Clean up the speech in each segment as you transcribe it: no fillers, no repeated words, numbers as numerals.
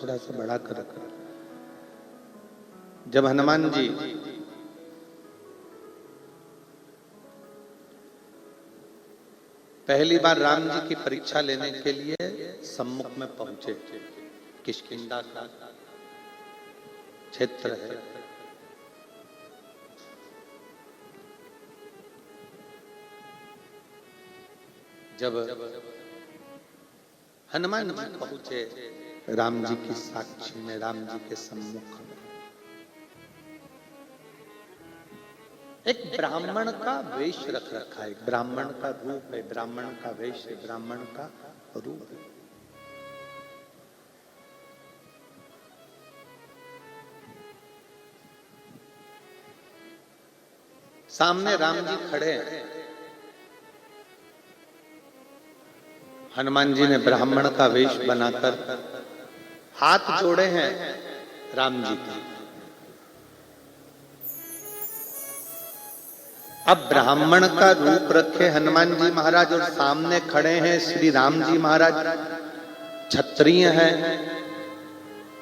थोड़ा सा बढ़ा कर रखा। जब हनुमान जी पहली बार राम जी की परीक्षा लेने के लिए सम्मुख में पहुंचे, किष्किंधा का क्षेत्र है, जब हनुमान जी पहुंचे राम जी की साक्षी में, राम जी के सम्मुख में, एक ब्राह्मण का वेश रख रखा है, ब्राह्मण का रूप है, ब्राह्मण का वेश है, ब्राह्मण का रूप है। सामने राम जी खड़े हैं, हनुमान जी ने ब्राह्मण का वेश बनाकर हाथ जोड़े हैं राम जी के। अब ब्राह्मण का रूप रखे हनुमान जी महाराज और सामने खड़े हैं श्री राम जी महाराज, क्षत्रिय हैं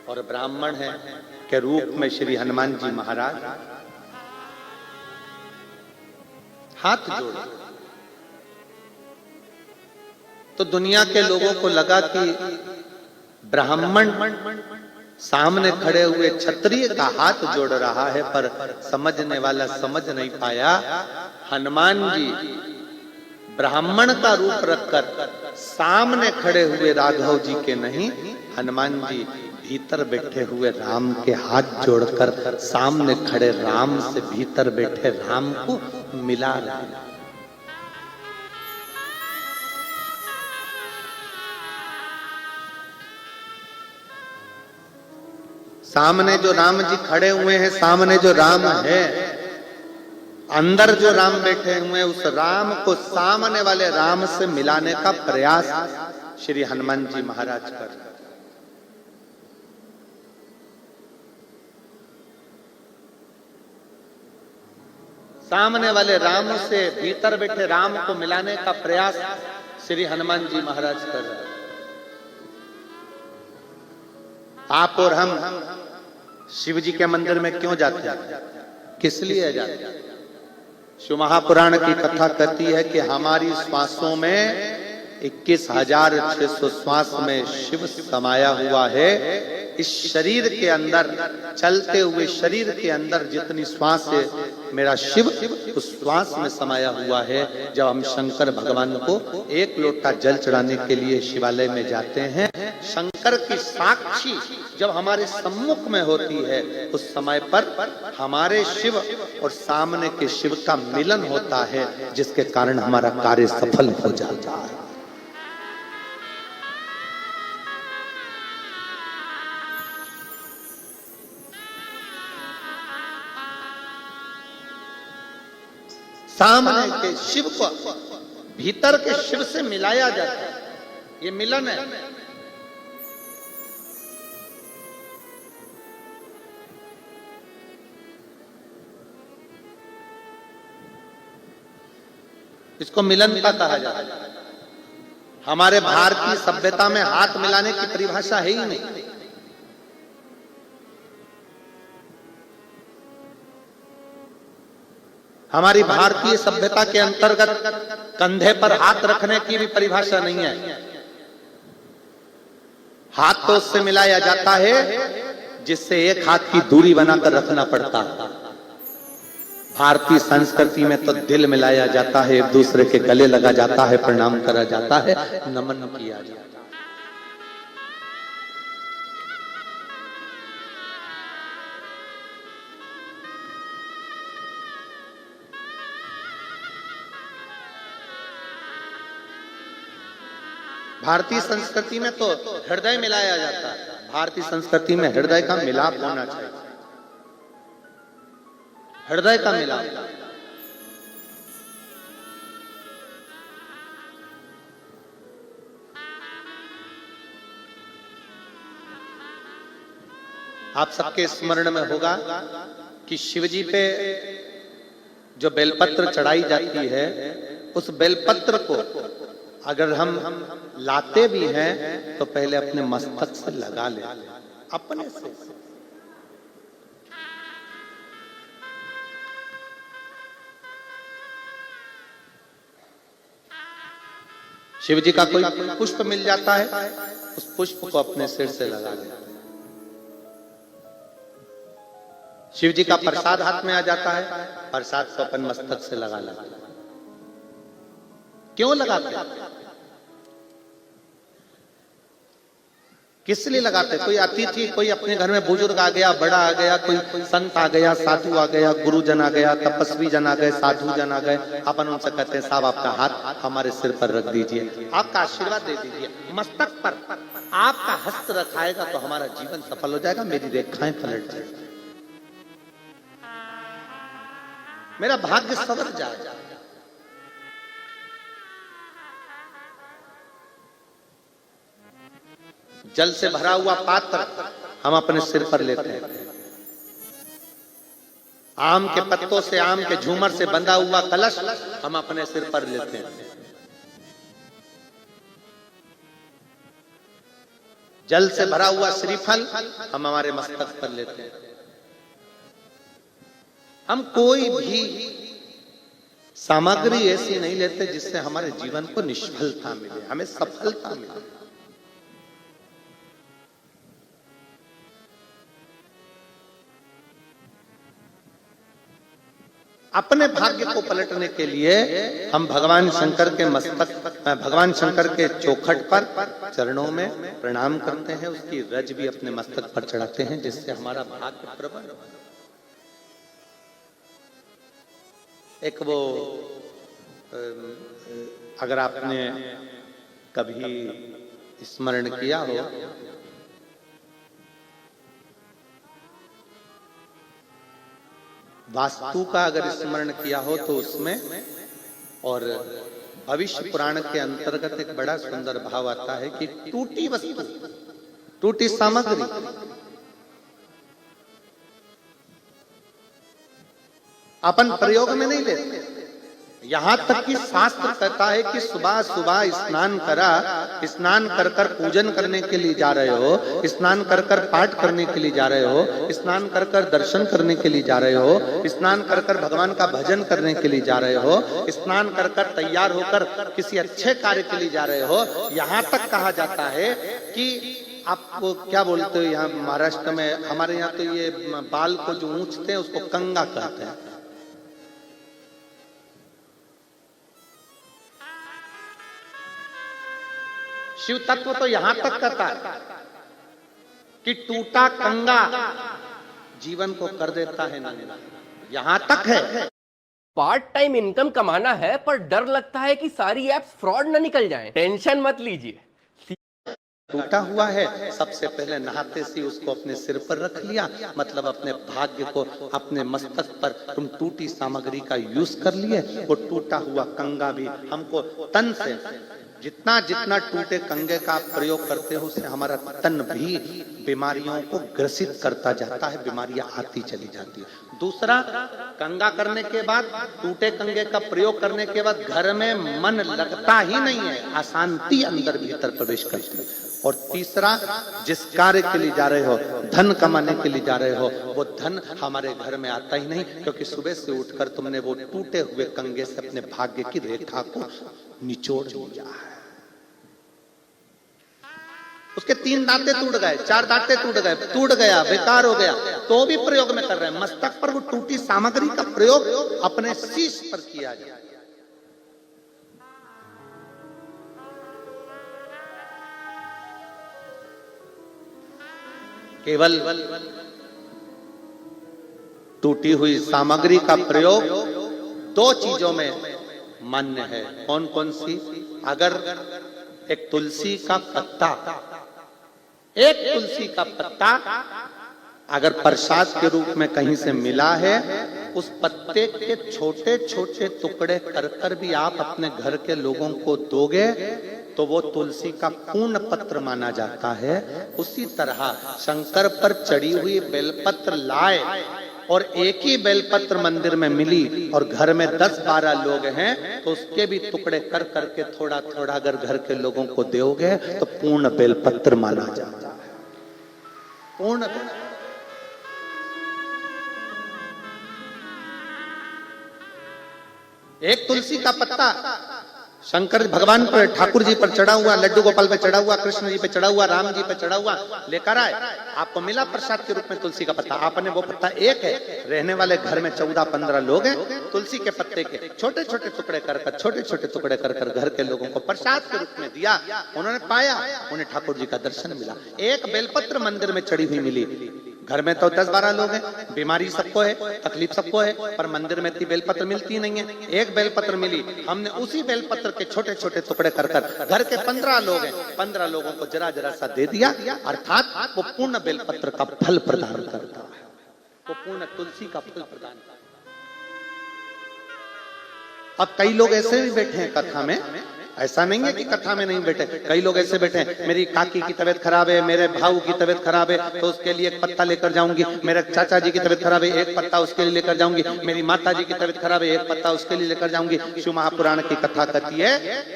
और ब्राह्मण हैं के रूप में श्री हनुमान जी महाराज हाथ जोड़े। तो दुनिया के लोगों को लगा कि ब्राह्मण सामने खड़े हुए क्षत्रिय का हाथ जोड़ रहा है, पर समझने वाला समझ नहीं पाया हनुमान जी ब्राह्मण का रूप रखकर सामने खड़े हुए राघव जी के नहीं, हनुमान जी भीतर बैठे हुए राम के हाथ जोड़कर सामने खड़े राम से भीतर बैठे राम को मिला रहे हैं। सामने जो राम जी खड़े हुए हैं, सामने जो राम है, अंदर जो राम बैठे हुए हैं, उस राम को सामने वाले राम से मिलाने का प्रयास श्री हनुमान जी महाराज कर रहे हैं। सामने वाले राम से भीतर बैठे राम को मिलाने का प्रयास श्री हनुमान जी महाराज कर रहे हैं। आप और हम शिव जी के मंदिर में क्यों जाते हैं, किस लिए जाते हैं? शिव महापुराण की कथा कहती है कि हमारी श्वासों में 21,600 श्वास में शिव समाया हुआ है। इस शरीर के अंदर, चलते हुए शरीर के अंदर जितनी श्वास है, मेरा शिव उस श्वास में समाया हुआ है। जब हम शंकर भगवान को एक लोटा जल चढ़ाने के लिए शिवालय में जाते हैं, शंकर की साक्षी जब हमारे सम्मुख में होती है, उस समय पर हमारे शिव और सामने के शिव का मिलन होता है, जिसके कारण हमारा कार्य सफल हो जाता है। सामने के शिव को भीतर के शिव से मिलाया जाता है, ये मिलन है। इसको मिलन का कहा जाता है। हमारे भारतीय सभ्यता में हाथ मिलाने की परिभाषा है ही नहीं। हमारी भारतीय सभ्यता के अंतर्गत कंधे पर हाथ रखने की भी परिभाषा नहीं है। हाथ तो उससे मिलाया जाता है जिससे एक हाथ की दूरी बनाकर रखना पड़ता है। भारतीय संस्कृति में तो दिल मिलाया जाता है, एक दूसरे के गले लगा जाता है, प्रणाम करा जाता है, नमन किया जाता है। भारतीय संस्कृति में तो हृदय मिलाया जाता है। भारतीय संस्कृति में हृदय का मिलाप होना चाहिए, हृदय का मिलाप। आप सबके स्मरण में होगा कि शिवजी पे जो बेलपत्र चढ़ाई जाती है, उस बेलपत्र को अगर हम लाते भी हैं तो पहले अपने मस्तक से लगा ले, अपने से। शिव जी का कोई पुष्प मिल जाता है, उस पुष्प को अपने सिर से लगा ले। शिव जी का प्रसाद हाथ में आ जाता है, प्रसाद को अपन मस्तक से लगा ले। क्यों लगाते हैं? किस लिए लगाते? कोई अतिथि, कोई अपने घर में बुजुर्ग आ गया, बड़ा आ गया, कोई संत आ गया, साधु आ गया, गुरुजन आ गया, तपस्वी जन आ गए, साधु जन आ गए, अपन उनसे कहते हैं साहब आपका हाथ हमारे सिर पर रख दीजिए, आपका आशीर्वाद दे दीजिए, मस्तक पर आपका हस्त रखाएगा तो हमारा जीवन सफल हो जाएगा, मेरी रेखाएं पलट जाएगी, मेरा भाग्य सवर जाएगा। जल से भरा हुआ पात्र हम अपने सिर पर लेते हैं, आम के पत्तों से, आम के झूमर से बंधा हुआ कलश हम अपने सिर पर लेते हैं, जल से भरा हुआ श्रीफल हम हमारे मस्तक पर लेते हैं। हम कोई भी सामग्री ऐसी नहीं लेते जिससे हमारे जीवन को निष्फलता मिले, हमें सफलता मिले। अपने भाग्य को पलटने के लिए हम भगवान शंकर के मस्तक, भगवान शंकर के चौखट पर चरणों में प्रणाम करते हैं, उसकी रज भी अपने मस्तक पर चढ़ाते हैं, जिससे हमारा भाग्य प्रबल हो। एक वो अगर आपने कभी स्मरण किया हो, वास्तु का अगर स्मरण किया हो तो उसमें, और भविष्य पुराण के अंतर्गत एक बड़ा सुंदर भाव आता है कि टूटी वस्तु, टूटी सामग्री अपन प्रयोग में नहीं लेते। यहां तक कि शास्त्र कहता है कि सुबह सुबह स्नान करा, स्नान कर कर पूजन करने के लिए जा रहे हो, स्नान कर कर पाठ करने के लिए जा रहे हो, स्नान कर कर दर्शन करने के लिए जा रहे हो, स्नान कर कर भगवान का भजन करने के लिए जा रहे हो, स्नान कर कर तैयार होकर किसी अच्छे कार्य के लिए जा रहे हो। यहां तक कहा जाता है कि आपको क्या बोलते हो, यहाँ महाराष्ट्र में, हमारे यहाँ तो ये बाल को जो ऊंचते हैं उसको कंगा कहते हैं। शिव तत्व तो यहां तक कहता है कि टूटा कंगा जीवन को कर देता है ना, यहां तक है। पार्ट टाइम इनकम कमाना है, पर डर लगता है कि सारी एप्स फ्रॉड ना निकल जाएं। टेंशन मत लीजिए, टूटा हुआ है, सबसे पहले नहाते सी उसको अपने सिर पर रख लिया, मतलब अपने भाग्य को अपने मस्तक पर तुम टूटी सामग्री का यूज कर लिए। वो टूटा हुआ कंगा भी हमको तन से, जितना जितना टूटे कंगे का प्रयोग करते हो उससे हमारा तन भी बीमारियों को ग्रसित करता जाता है, बीमारियां आती चली जाती है। दूसरा, कंगा करने के बाद, टूटे कंगे का प्रयोग करने के बाद घर में मन लगता ही नहीं है, अशांति अंदर भीतर प्रवेश करती है। और तीसरा, जिस कार्य के लिए जा रहे हो, धन कमाने के लिए जा रहे हो, वो धन हमारे घर में आता ही नहीं, क्योंकि सुबह से उठकर तुमने वो टूटे हुए कंगे से अपने भाग्य की रेखा को निचोड़ दिया है। उसके 3 दांते टूट गए, 4 दांते टूट गए, टूट गया, बेकार हो गया, तो भी प्रयोग में कर रहे हैं। मस्तक पर वो टूटी सामग्री का प्रयोग अपने शीश पर किया जाए। केवल टूटी हुई सामग्री का प्रयोग 2 चीजों में मान्य है। कौन कौन सी? अगर एक तुलसी का पत्ता, एक तुलसी का पत्ता अगर प्रसाद के रूप में कहीं से मिला है, उस पत्ते के छोटे छोटे टुकड़े कर कर भी आप अपने घर के लोगों को दोगे तो वो तुलसी का पूर्ण पत्र माना जाता है। उसी तरह शंकर पर चढ़ी हुई बेलपत्र लाए और एक ही बेलपत्र मंदिर में मिली और घर में 10-12 लोग हैं तो उसके भी टुकड़े कर करके थोड़ा थोड़ा अगर घर के लोगों को दोगे तो पूर्ण बेलपत्र माना जाता है। पूर्ण एक तुलसी का पत्ता शंकर भगवान पर, ठाकुर जी पर चढ़ा हुआ, लड्डू गोपाल पे चढ़ा हुआ, कृष्ण जी पे चढ़ा हुआ, राम जी पे चढ़ा हुआ लेकर आए, आपको मिला प्रसाद के रूप में तुलसी का पत्ता। आपने वो पत्ता एक है, रहने वाले घर में 14-15 लोग हैं, तुलसी के पत्ते के छोटे छोटे टुकड़े कर छोटे छोटे टुकड़े कर घर के लोगों को प्रसाद के रूप में दिया। उन्होंने पाया, उन्हें ठाकुर जी का दर्शन मिला। एक बेलपत्र मंदिर में चढ़ी हुई मिली। घर में तो 10-12 लोग हैं, बीमारी सबको है, तकलीफ सबको है, पर मंदिर में इतनी बेलपत्र मिलती नहीं है। एक बेलपत्र मिली, हमने उसी बेलपत्र के छोटे छोटे टुकड़े कर घर के 15 लोग हैं, 15 लोगों को जरा जरा सा दे दिया, अर्थात वो पूर्ण बेलपत्र का फल प्रदान करता है, वो पूर्ण तुलसी का फल प्रदान करता है। अब कई लोग ऐसे भी बैठे हैं कथा में, ऐसा नहीं है कि कथा में नहीं बैठे, कई लोग ऐसे बैठे हैं, मेरी काकी की तबीयत खराब है, मेरे भाऊ की तबीयत खराब है तो उसके लिए एक पत्ता लेकर जाऊंगी, मेरे चाचा जी की तबीयत खराब है एक पत्ता उसके लिए लेकर जाऊंगी, मेरी माता जी की तबीयत खराब है एक पत्ता उसके लिए लेकर जाऊंगी। शिव महापुराण की कथा कहती है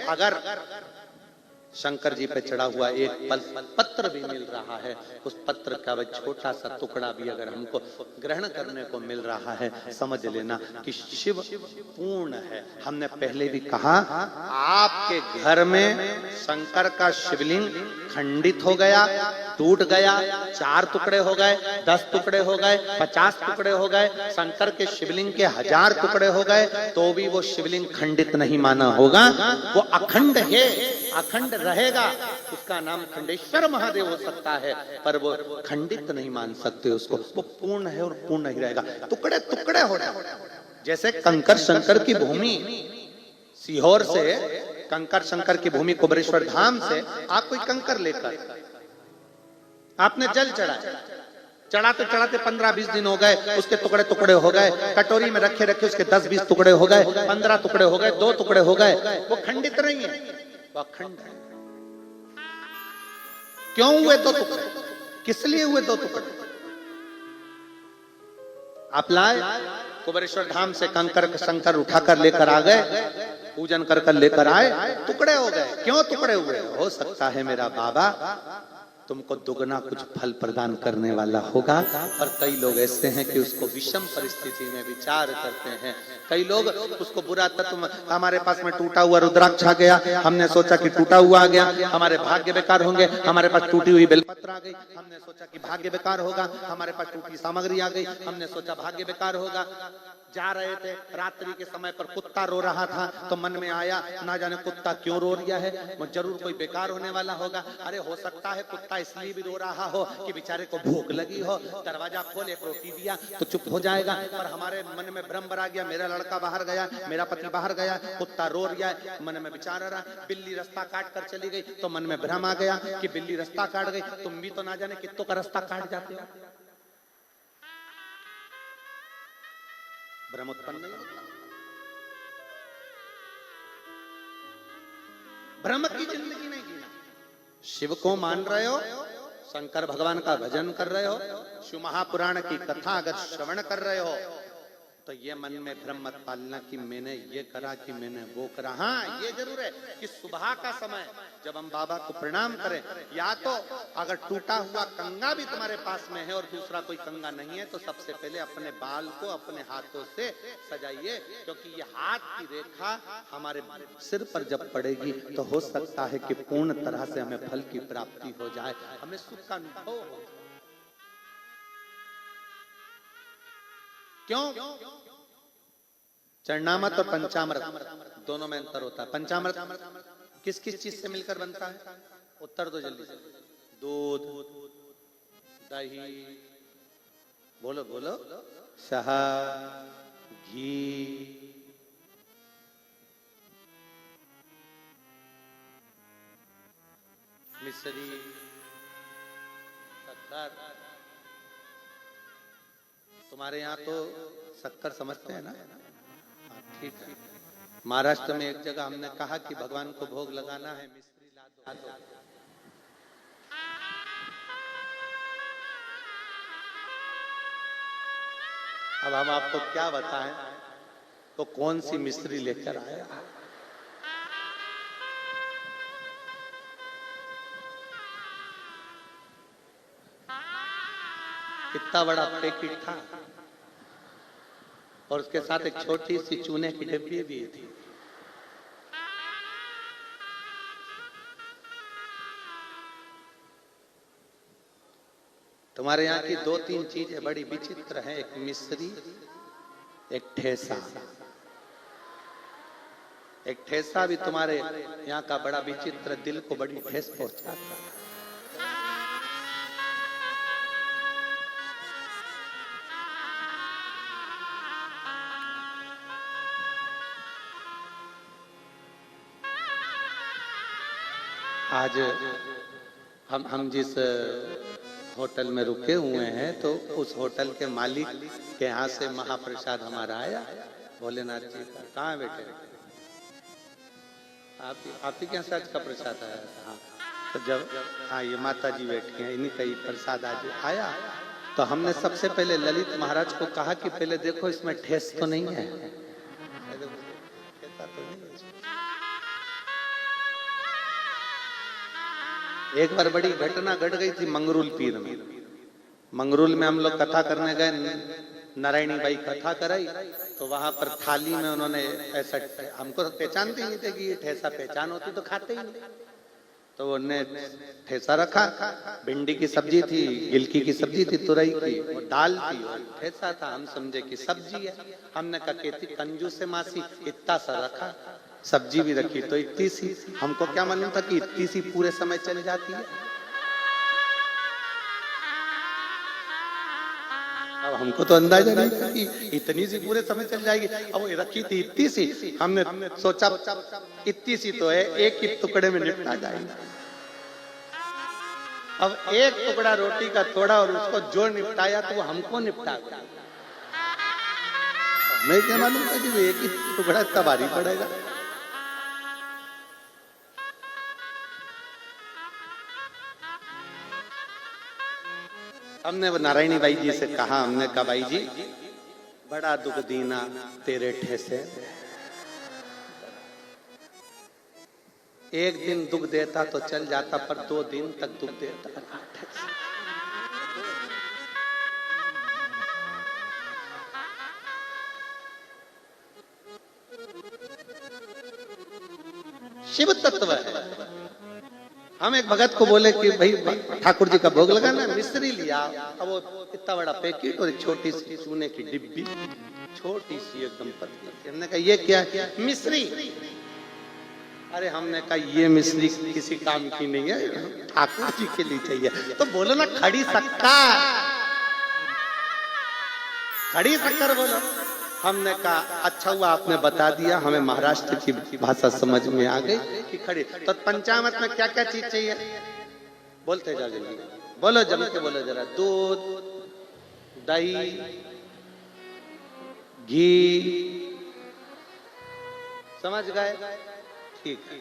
अगर शंकर जी पे चढ़ा हुआ एक पत्र भी मिल रहा है, उस पत्र का वह छोटा सा टुकड़ा भी अगर हमको ग्रहण करने को मिल रहा है, समझ लेना कि शिव पूर्ण है। हमने पहले भी कहा, आपके घर में शंकर का शिवलिंग खंडित हो गया, टूट गया, 4 टुकड़े हो गए, 10 टुकड़े हो गए, 50 टुकड़े हो गए, शंकर के शिवलिंग के 1000 टुकड़े हो गए, तो भी वो शिवलिंग खंडित नहीं माना होगा, वो अखंड है, अखंड रहेगा। उसका नाम खंडेश्वर महादेव हो सकता है, पर वो खंडित नहीं मान सकते उसको, वो पूर्ण है और पूर्ण ही रहेगा। टुकड़े टुकड़े हो जाए, जैसे कंकर शंकर की भूमि, सीहोर से कंकर शंकर की भूमि कुबेरेश्वर धाम से आप कोई कंकर लेकर आपने जल चढ़ाया, चढ़ाते चढ़ाते 15-20 दिन हो गए, उसके टुकड़े टुकड़े हो गए, कटोरी में रखे रखे उसके 10-20 टुकड़े हो गए, 15 टुकड़े हो गए, 2 टुकड़े हो गए, वो खंडित नहीं है, वो अखंड है। क्यों हुए 2 टुकड़े? किस लिए हुए 2 टुकड़े? आप लाए कुबेरेश्वर धाम से कंकर शंकर उठाकर लेकर आ गए, पूजन कर लेकर आए, टुकड़े हो गए। क्यों टुकड़े हुए? हो सकता है मेरा बाबा तुमको दुगना कुछ फल प्रदान करने वाला होगा, पर कई लोग ऐसे हैं कि उसको विषम परिस्थिति में विचार करते हैं। कई लोग उसको बुरा तत्व, हमारे पास में टूटा हुआ रुद्राक्ष आ गया, हमने सोचा कि टूटा हुआ आ गया, हमारे भाग्य बेकार होंगे, हमारे पास टूटी हुई बेलपत्र आ गई, हमने सोचा कि भाग्य बेकार होगा, हमारे पास टूटी सामग्री आ गई, हमने सोचा भाग्य बेकार होगा। जा रहे थे रात्रि के समय पर कुत्ता रो रहा था, तो मन में आया ना जाने कुत्ता क्यों रो रहा है, वो जरूर कोई बेकार होने वाला होगा। अरे हो सकता है कुत्ता इसलिए भी रो रहा हो कि बेचारे को भूख लगी हो, दरवाजा खोल एक रोटी दिया तो चुप हो जाएगा, पर हमारे मन में भ्रम भरा गया, मेरा लड़का बाहर गया, मेरा पति बाहर गया, कुत्ता रो रहा है, मन में विचार आ रहा, बिल्ली रास्ता काट कर चली गई तो मन में भ्रम आ गया कि बिल्ली रास्ता काट गई, तुम भी तो ना जाने कितनों का रास्ता काट जाते हो, भ्रम उत्पन्न नहीं होता। भ्रम की जिंदगी नहीं जीना। शिव को मान रहे हो, शंकर भगवान का भजन कर रहे हो, शिव महापुराण की कथा अगर श्रवण कर रहे हो, तो ये मन में भ्रम मत पालना कि मैंने ये करा कि मैंने वो करा। हाँ ये जरूर है कि सुबह का समय जब हम बाबा को प्रणाम करें, या तो अगर टूटा हुआ कंगा भी तुम्हारे पास में है और दूसरा कोई कंगा नहीं है, तो सबसे पहले अपने बाल को अपने हाथों से सजाइए, क्योंकि ये हाथ की रेखा हमारे सिर पर जब पड़ेगी तो हो सकता है कि पूर्ण तरह से हमें फल की प्राप्ति हो जाए, हमें सुख का अनुभव हो। क्यों? चरणामृत और पंचामृत दोनों में अंतर होता है। पंचामृत किस किस चीज से मिलकर बनता है? उत्तर दो जल्दी से। दूध, दही, बोलो बोलो, शहद, घी, मिश्री, शक्कर। तुम्हारे यहाँ तो शक्कर समझते हैं ना? ठीक है। महाराष्ट्र में एक जगह हमने कहा कि भगवान को भोग लगाना है, मिश्री ला दो। अब हम आपको क्या बताएं, तो कौन सी मिस्त्री लेकर आया। कितना बड़ा पैकेट था और उसके साथ एक छोटी सी चूने की डिब्बी भी थी। तुम्हारे यहाँ की दो तीन चीजें बड़ी विचित्र हैं, एक मिस्री, एक ठेसा। एक ठेसा भी तुम्हारे यहाँ का बड़ा विचित्र, दिल को बड़ी ठेस पहुंचाता है। आज हम जिस होटल में रुके हुए हैं, तो उस होटल के मालिक के यहाँ से महाप्रसाद हमारा आया भोलेनाथ जी का। कहाँ है बेटे? आप ही के यहाँ से आज का प्रसाद आया था। हाँ, तो जब हाँ ये माता जी बैठी हैं, इन्हीं का ही प्रसाद आज आया। तो हमने सबसे पहले ललित महाराज को कहा कि पहले देखो इसमें ठेस तो नहीं है। एक बार बड़ी घटना घट गई थी मंगरूल पीर में। मंगरूल में हम लोग कथा करने गए, नारायणी बाई कथा कराई, तो वहां पर थाली में उन्होंने ऐसा, हमको तो पहचानते ही नहीं थे कि ये ठेसा, पहचान होती तो खाते ही नहीं। तो उन्होंने ठेसा रखा, भिंडी की सब्जी थी, गिलकी की सब्जी थी, तुरई की, और दाल थी, और ठेसा था। हम समझे कि सब्जी है। हमने कहा कहती कंजूस से मासी, इतना सा रखा, सब्जी भी रखी तो इतनी सी। हमको क्या मालूम था कि इतनी सी पूरे समय चल जाती है। अब हमको तो अंदाजा नहीं था कि इतनी सी पूरे समय चल जाएगी। अब वो रखी थी इतनी सी, हमने सोचा इतनी सी तो है, एक ही टुकड़े में निपटा जाएगा। अब एक टुकड़ा रोटी का तोड़ा और उसको जो निपटाया तो वो हमको निपटा गया। मैं क्या मालूम था कि एक ही टुकड़ा इतना भारी पड़ेगा। हमने नारायणी बाई जी से कहा, हमने कहा बाई जी बड़ा दुख दीना तेरे ठेसे। एक दिन दुख देता तो चल जाता, पर 2 दिन तक दुख देता ठेसे। शिव तत्व है। हम एक भगत को बोले कि भाई ठाकुर जी का भोग लगाना, मिस्री लिया। अब वो इतना बड़ा पैकेट और एक छोटी सी चूने की डिब्बी, छोटी सी एकदम पतली। हमने कहा ये क्या? मिस्री। अरे हमने कहा ये मिस्री किसी काम की नहीं है, ठाकुर जी के लिए चाहिए। तो बोलो ना खड़ी शक्कर, खड़ी शक्कर बोलो। हमने कहा अच्छा हुआ आपने बता दिया, हमें महाराष्ट्र की भाषा समझ में आ गई कि खड़ी। तो पंचामृत में क्या क्या चीज चाहिए? बोलते जाओ जल्दी, बोलो जम के बोलो जरा। दूध, दही, घी, समझ गए? ठीक है,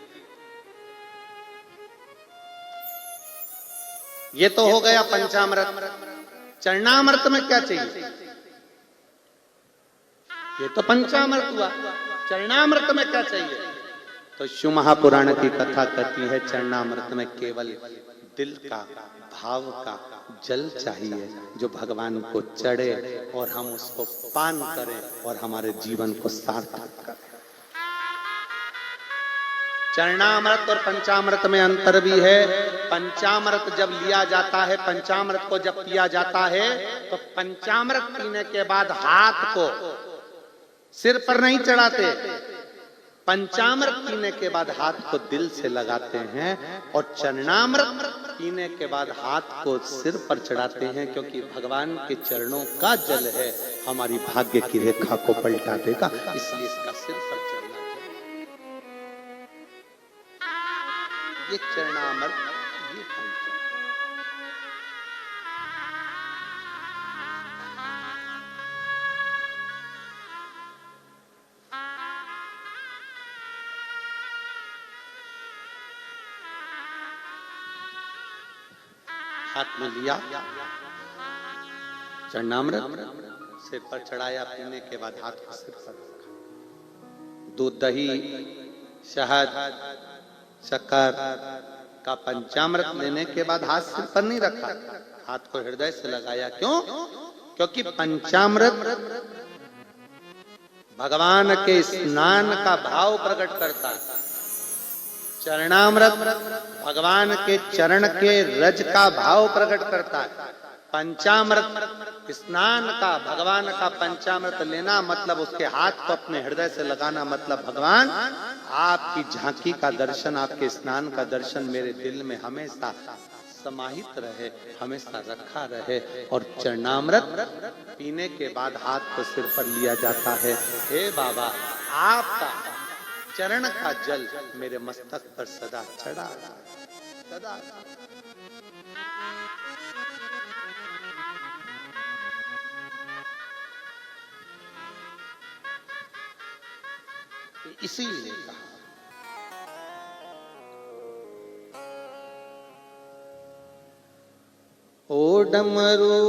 ये तो हो गया पंचामृत। चरणामृत में क्या चाहिए? ये तो पंचामृत हुआ। चरणामृत में क्या चाहिए? तो शिव महापुराण की कथा कहती है चरणामृत में केवल दिल का, भाव का जल चाहिए, जो भगवान को चढ़े और हम उसको पान करें और हमारे जीवन को सार्थक करें। चरणामृत और पंचामृत में अंतर भी है। पंचामृत जब लिया जाता है, पंचामृत को जब पिया जाता है, तो पंचामृत पीने के बाद हाथ को सिर पर नहीं चढ़ाते, पंचामृत पीने के बाद हाथ को दिल से लगाते हैं, और चरणामृत पीने के बाद हाथ को सिर पर चढ़ाते हैं, क्योंकि भगवान के चरणों का जल है, हमारी भाग्य की रेखा को पलटा देगा, इसलिए इसका सिर पर चढ़ना चाहिए। ये चरणामृत, ये पंचामृत। हाथ में लिया चरणामृत, सिर पर चढ़ाया, पीने के बाद हाथ को सिर पर रखा। दूध, दही, शहद, शक्कर का पंचामृत लेने के बाद हाथ सिर पर नहीं रखा, हाथ को हृदय से लगाया। क्यों? क्योंकि पंचामृत भगवान के स्नान का भाव प्रकट करता है। चरणामृत भगवान के चरण के रज का भाव प्रकट करता है। पंचामृत स्नान का, भगवान का पंचामृत लेना मतलब उसके हाथ को अपने हृदय से लगाना, मतलब भगवान आपकी झांकी का दर्शन, आपके स्नान का दर्शन मेरे दिल में हमेशा समाहित रहे, हमेशा रखा रहे। और चरणामृत पीने के बाद हाथ को सिर पर लिया जाता है। हे बाबा, आपका चरण का जल मेरे मस्तक पर सदा चढ़ा, सदा। इसीलिए कहा ओ डमरू